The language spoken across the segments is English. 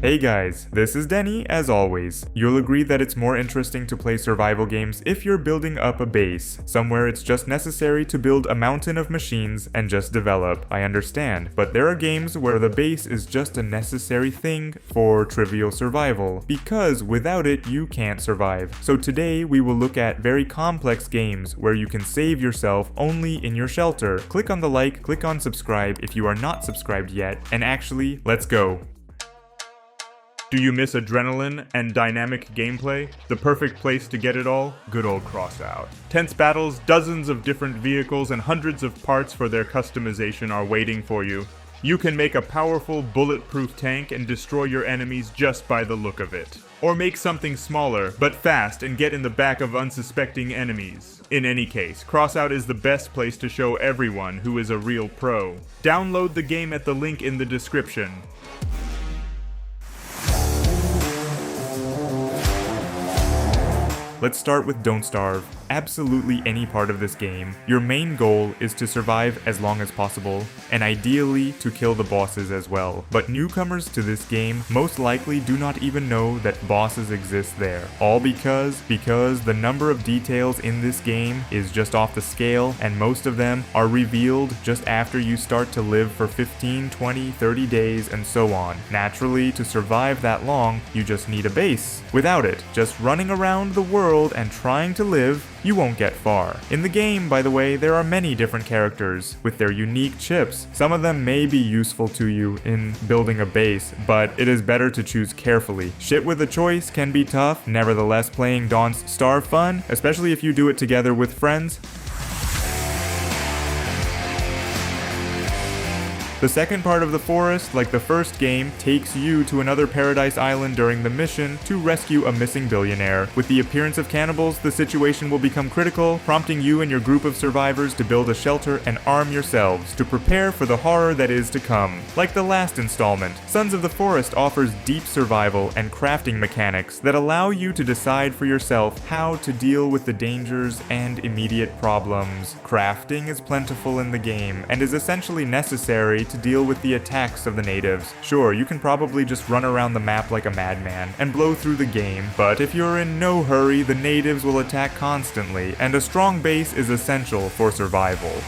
Hey guys, this is Deni as always. You'll agree that it's more interesting to play survival games if you're building up a base, somewhere it's just necessary to build a mountain of machines and just develop. I understand, but there are games where the base is just a necessary thing for trivial survival, because without it you can't survive. So today we will look at very complex games where you can save yourself only in your shelter. Click on the like, click on subscribe if you are not subscribed yet, and actually, let's go. Do you miss adrenaline and dynamic gameplay? The perfect place to get it all? Good old Crossout. Tense battles, dozens of different vehicles, and hundreds of parts for their customization are waiting for you. You can make a powerful, bulletproof tank and destroy your enemies just by the look of it. Or make something smaller, but fast, and get in the back of unsuspecting enemies. In any case, Crossout is the best place to show everyone who is a real pro. Download the game at the link in the description. Let's start with Don't Starve. Absolutely any part of this game, your main goal is to survive as long as possible, and ideally to kill the bosses as well. But newcomers to this game most likely do not even know that bosses exist there. All because the number of details in this game is just off the scale, and most of them are revealed just after you start to live for 15, 20, 30 days and so on. Naturally, to survive that long, you just need a base. Without it, just running around the world and trying to live, you won't get far. In the game, by the way, there are many different characters with their unique chips. Some of them may be useful to you in building a base, but it is better to choose carefully. Shit with a choice can be tough, nevertheless playing Don't Starve fun, especially if you do it together with friends. The second part of the forest, like the first game, takes you to another paradise island during the mission to rescue a missing billionaire. With the appearance of cannibals, the situation will become critical, prompting you and your group of survivors to build a shelter and arm yourselves to prepare for the horror that is to come. Like the last installment, Sons of the Forest offers deep survival and crafting mechanics that allow you to decide for yourself how to deal with the dangers and immediate problems. Crafting is plentiful in the game and is essentially necessary to deal with the attacks of the natives. Sure, you can probably just run around the map like a madman and blow through the game, but if you're in no hurry, the natives will attack constantly, and a strong base is essential for survival.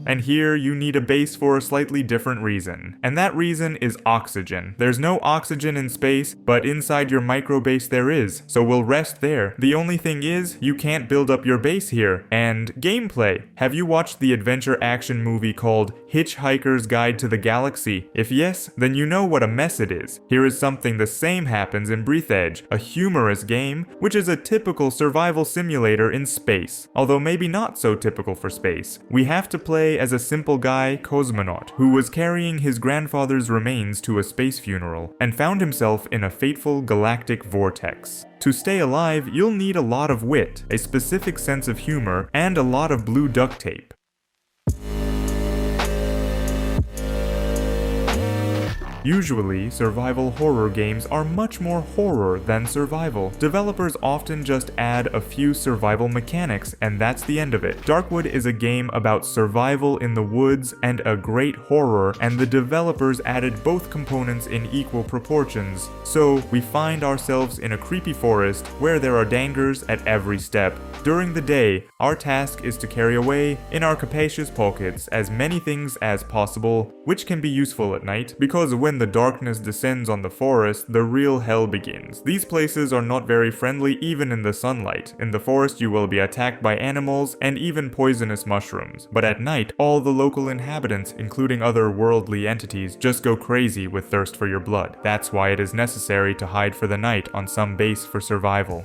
And here you need a base for a slightly different reason. And that reason is oxygen. There's no oxygen in space, but inside your micro base there is, so we'll rest there. The only thing is, you can't build up your base here. And gameplay. Have you watched the adventure action movie called Hitchhiker's Guide to the Galaxy? If yes, then you know what a mess it is. Here is something the same happens in Breathedge, a humorous game, which is a typical survival simulator in space. Although maybe not so typical for space. We have to play as a simple guy, cosmonaut, who was carrying his grandfather's remains to a space funeral, and found himself in a fateful galactic vortex. To stay alive, you'll need a lot of wit, a specific sense of humor, and a lot of blue duct tape. Usually, survival horror games are much more horror than survival. Developers often just add a few survival mechanics, and that's the end of it. Darkwood is a game about survival in the woods and a great horror, and the developers added both components in equal proportions. So, we find ourselves in a creepy forest where there are dangers at every step. During the day, our task is to carry away, in our capacious pockets, as many things as possible, which can be useful at night, because when the darkness descends on the forest, the real hell begins. These places are not very friendly even in the sunlight. In the forest you will be attacked by animals and even poisonous mushrooms. But at night, all the local inhabitants, including other worldly entities, just go crazy with thirst for your blood. That's why it is necessary to hide for the night on some base for survival.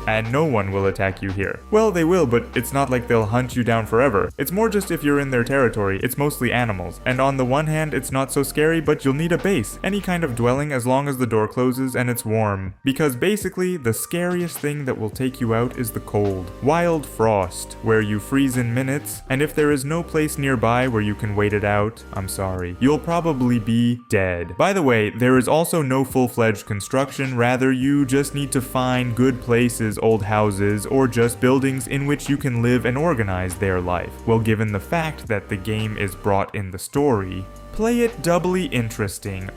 and no one will attack you here. Well, they will, but it's not like they'll hunt you down forever. It's more just if you're in their territory, it's mostly animals. And on the one hand, it's not so scary, but you'll need a base. Any kind of dwelling as long as the door closes and it's warm. Because basically, the scariest thing that will take you out is the cold. Wild frost, where you freeze in minutes, and if there is no place nearby where you can wait it out, I'm sorry, you'll probably be dead. By the way, there is also no full-fledged construction, rather you just need to find good places as old houses or just buildings in which you can live and organize their life. Well, given the fact that the game is brought in the story, play it doubly interesting.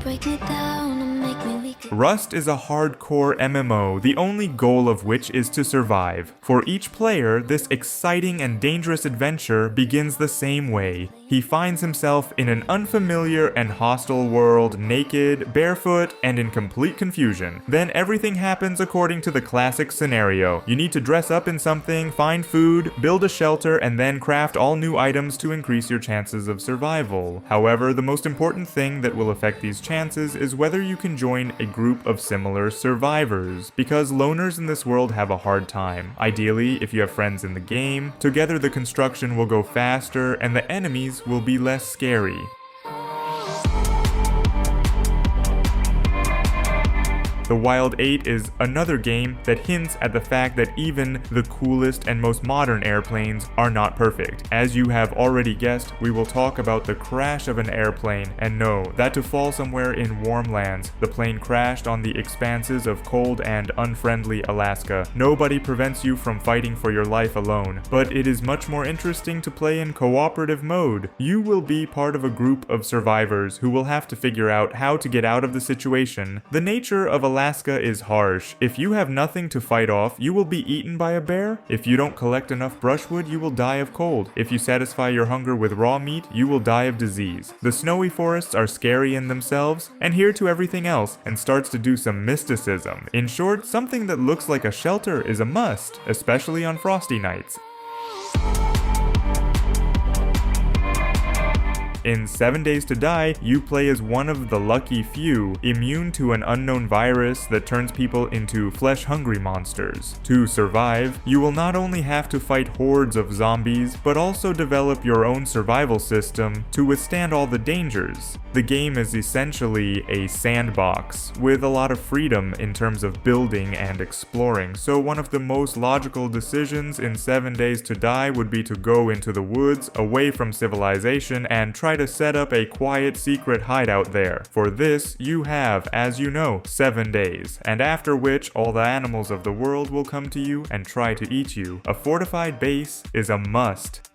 Break me down and make me weak. Rust is a hardcore MMO, the only goal of which is to survive. For each player, this exciting and dangerous adventure begins the same way. He finds himself in an unfamiliar and hostile world, naked, barefoot, and in complete confusion. Then everything happens according to the classic scenario. You need to dress up in something, find food, build a shelter, and then craft all new items to increase your chances of survival. However, the most important thing that will affect these chances is whether you can join a group of similar survivors, because loners in this world have a hard time. Ideally, if you have friends in the game, together the construction will go faster and the enemies will be less scary. The Wild 8 is another game that hints at the fact that even the coolest and most modern airplanes are not perfect. As you have already guessed, we will talk about the crash of an airplane, and know that to fall somewhere in warm lands, the plane crashed on the expanses of cold and unfriendly Alaska. Nobody prevents you from fighting for your life alone, but it is much more interesting to play in cooperative mode. You will be part of a group of survivors who will have to figure out how to get out of the situation. The nature of Alaska is harsh. If you have nothing to fight off, you will be eaten by a bear. If you don't collect enough brushwood, you will die of cold. If you satisfy your hunger with raw meat, you will die of disease. The snowy forests are scary in themselves, and here to everything else, and starts to do some mysticism. In short, something that looks like a shelter is a must, especially on frosty nights. In 7 Days to Die, you play as one of the lucky few, immune to an unknown virus that turns people into flesh-hungry monsters. To survive, you will not only have to fight hordes of zombies, but also develop your own survival system to withstand all the dangers. The game is essentially a sandbox, with a lot of freedom in terms of building and exploring, so one of the most logical decisions in 7 Days to Die would be to go into the woods, away from civilization, and try to set up a quiet secret hideout there. For this, you have, as you know, 7 days, and after which all the animals of the world will come to you and try to eat you. A fortified base is a must.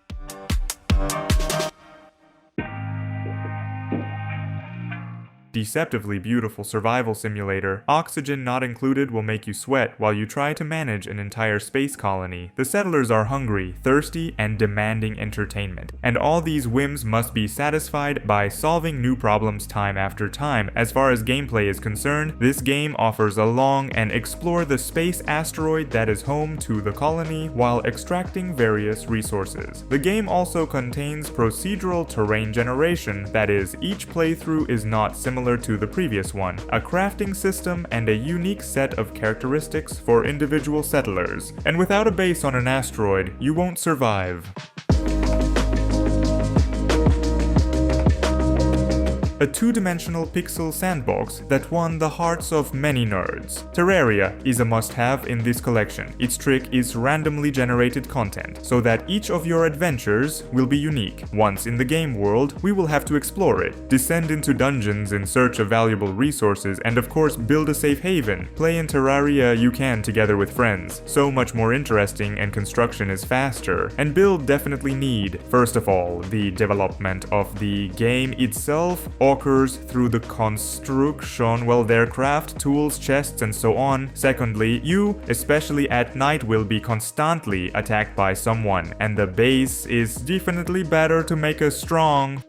Deceptively beautiful survival simulator. Oxygen not included will make you sweat while you try to manage an entire space colony. The settlers are hungry, thirsty, and demanding entertainment, and all these whims must be satisfied by solving new problems time after time. As far as gameplay is concerned, this game offers a long and explore the space asteroid that is home to the colony while extracting various resources. The game also contains procedural terrain generation, that is, each playthrough is not similar to the previous one, a crafting system, and a unique set of characteristics for individual settlers. And without a base on an asteroid, you won't survive. A two-dimensional pixel sandbox that won the hearts of many nerds. Terraria is a must-have in this collection. Its trick is randomly generated content, so that each of your adventures will be unique. Once in the game world, we will have to explore it, descend into dungeons in search of valuable resources, and of course build a safe haven. Play in Terraria you can together with friends. So much more interesting, and construction is faster. And build definitely need. First of all, the development of the game itself occurs through the construction, well, their craft, tools, chests, and so on. Secondly, you, especially at night, will be constantly attacked by someone, and the base is definitely better to make us strong.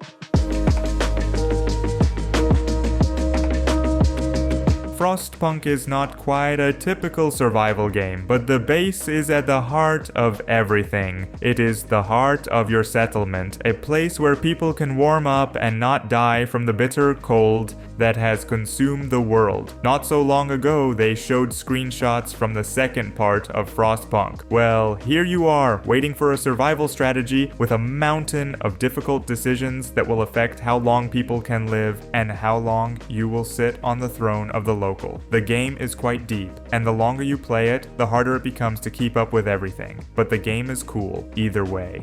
Frostpunk is not quite a typical survival game, but the base is at the heart of everything. It is the heart of your settlement, a place where people can warm up and not die from the bitter cold that has consumed the world. Not so long ago, they showed screenshots from the second part of Frostpunk. Well, here you are, waiting for a survival strategy with a mountain of difficult decisions that will affect how long people can live and how long you will sit on the throne of the local. The game is quite deep, and the longer you play it, the harder it becomes to keep up with everything. But the game is cool, either way.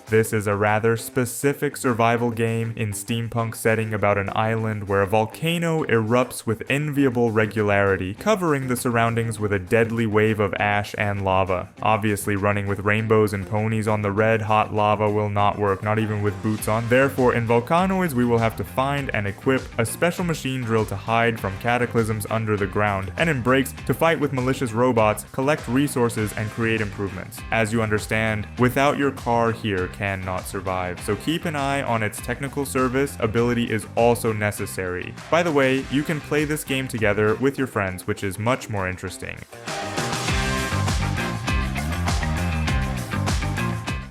This is a rather specific survival game in steampunk setting about an island where a volcano erupts with enviable regularity, covering the surroundings with a deadly wave of ash and lava. Obviously, running with rainbows and ponies on the red hot lava will not work, not even with boots on. Therefore, in Volcanoids, we will have to find and equip a special machine drill to hide from cataclysms under the ground, and in Breaks to fight with malicious robots, collect resources, and create improvements. As you understand, without your car here cannot survive, so keep an eye on its technical service. Ability is also necessary. By the way, you can play this game together with your friends, which is much more interesting.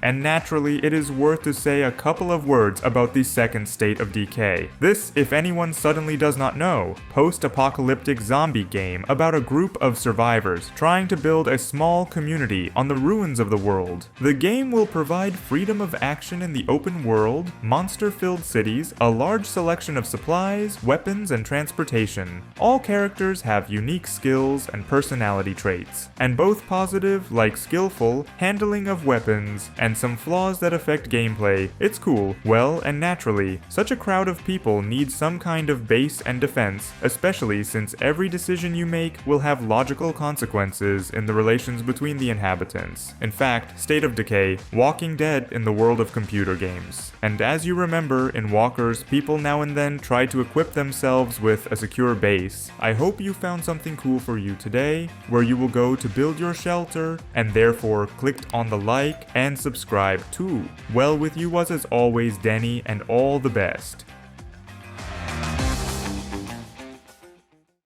And naturally, it is worth to say a couple of words about the second state of Decay. This, if anyone suddenly does not know, post-apocalyptic zombie game about a group of survivors trying to build a small community on the ruins of the world. The game will provide freedom of action in the open world, monster-filled cities, a large selection of supplies, weapons, and transportation. All characters have unique skills and personality traits, and both positive, like skillful, handling of weapons, and some flaws that affect gameplay. It's cool. Well, and naturally, such a crowd of people needs some kind of base and defense, especially since every decision you make will have logical consequences in the relations between the inhabitants. In fact, State of Decay, Walking Dead in the world of computer games. And as you remember, in Walkers, people now and then try to equip themselves with a secure base. I hope you found something cool for you today, where you will go to build your shelter, and therefore clicked on the like and subscribe too. Well, with you was as always Deni, and all the best.